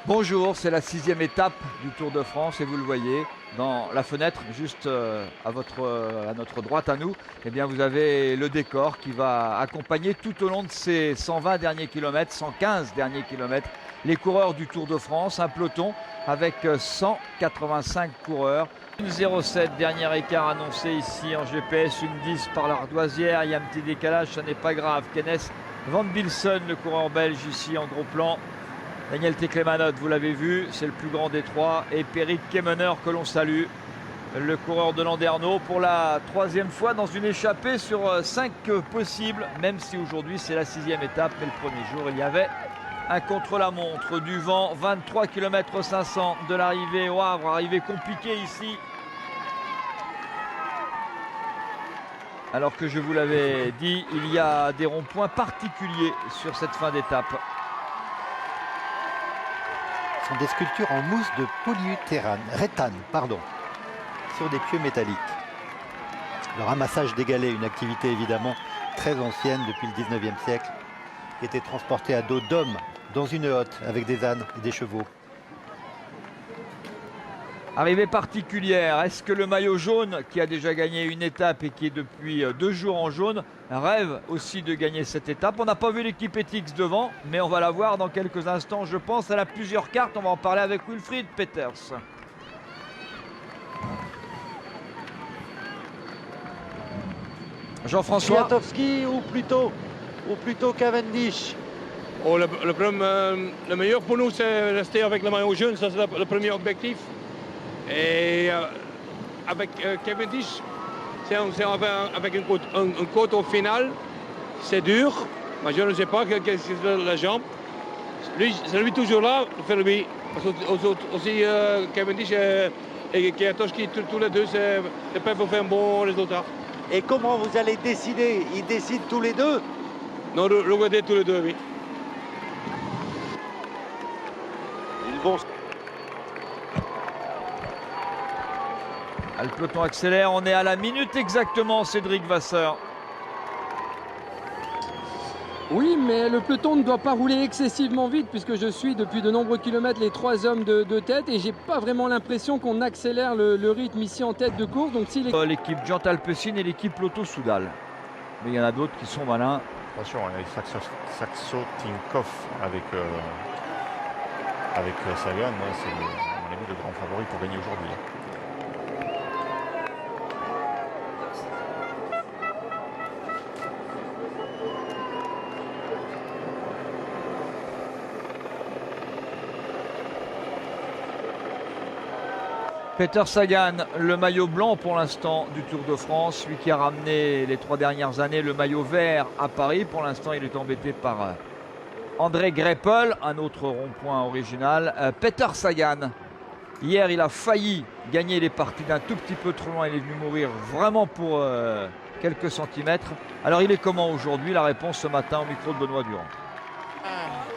Bonjour, c'est la 6e étape du Tour de France et vous le voyez dans la fenêtre juste à notre droite à nous, eh bien vous avez le décor qui va accompagner tout au long de ces 120 derniers kilomètres, 115 derniers kilomètres, les coureurs du Tour de France, un peloton avec 185 coureurs. Une 0,7, dernier écart annoncé ici en GPS, une 10 par l'Ardoisière, il y a un petit décalage, ça n'est pas grave. Kenneth Van Bilsen, le coureur belge ici en gros plan. Daniel Teclemanot, vous l'avez vu, c'est le plus grand des trois. Et Peric Kemener que l'on salue, le coureur de Landerneau, pour la 3e fois dans une échappée sur 5 possibles, même si aujourd'hui c'est la 6e étape. Mais le premier jour, il y avait un contre-la-montre, du vent, 23 km 500 de l'arrivée au Havre, arrivée compliquée ici. Alors que je vous l'avais dit, il y a des ronds-points particuliers sur cette fin d'étape. Ce sont des sculptures en mousse de réthane, sur des pieux métalliques. Le ramassage des galets, une activité évidemment très ancienne depuis le 19e siècle, était transporté à dos d'hommes dans une hotte avec des ânes et des chevaux. Arrivée particulière, est-ce que le maillot jaune, qui a déjà gagné une étape et qui est depuis 2 jours en jaune, rêve aussi de gagner cette étape? On n'a pas vu l'équipe ETIX devant, mais on va la voir dans quelques instants, je pense. Elle a plusieurs cartes, on va en parler avec Wilfried Peeters. Jean-François. Kwiatkowski ou plutôt Cavendish? Oh, le meilleur pour nous, c'est rester avec le maillot jaune, ça c'est le premier objectif. Et avec Cavendish, c'est avec une côte au final, c'est dur, mais je ne sais pas qu'est-ce que c'est la jambe. C'est lui toujours là, faire lui. Aussi Cavendish et Kwiatkowski, tous les deux, ils peuvent faire un bon résultat. Et comment vous allez décider? Ils décident tous les deux? Non, regardez tous les deux, oui. Ils vont... Le peloton accélère, on est à la minute exactement, Cédric Vasseur. Oui, mais le peloton ne doit pas rouler excessivement vite puisque je suis depuis de nombreux kilomètres les 3 hommes de tête et j'ai pas vraiment l'impression qu'on accélère le rythme ici en tête de course. Donc si l'équipe Giant Alpecin et l'équipe Lotto Soudal. Mais il y en a d'autres qui sont malins. Attention, il y a Saxo Tinkoff avec Sagan, c'est à mon avis le grand favori pour gagner aujourd'hui. Peter Sagan, le maillot blanc pour l'instant du Tour de France, lui qui a ramené les 3 dernières années le maillot vert à Paris. Pour l'instant, il est embêté par André Greipel, un autre rond-point original. Peter Sagan, hier, il a failli gagner les parties d'un tout petit peu trop loin. Il est venu mourir vraiment pour quelques centimètres. Alors, il est comment aujourd'hui? La réponse ce matin au micro de Benoît Durand.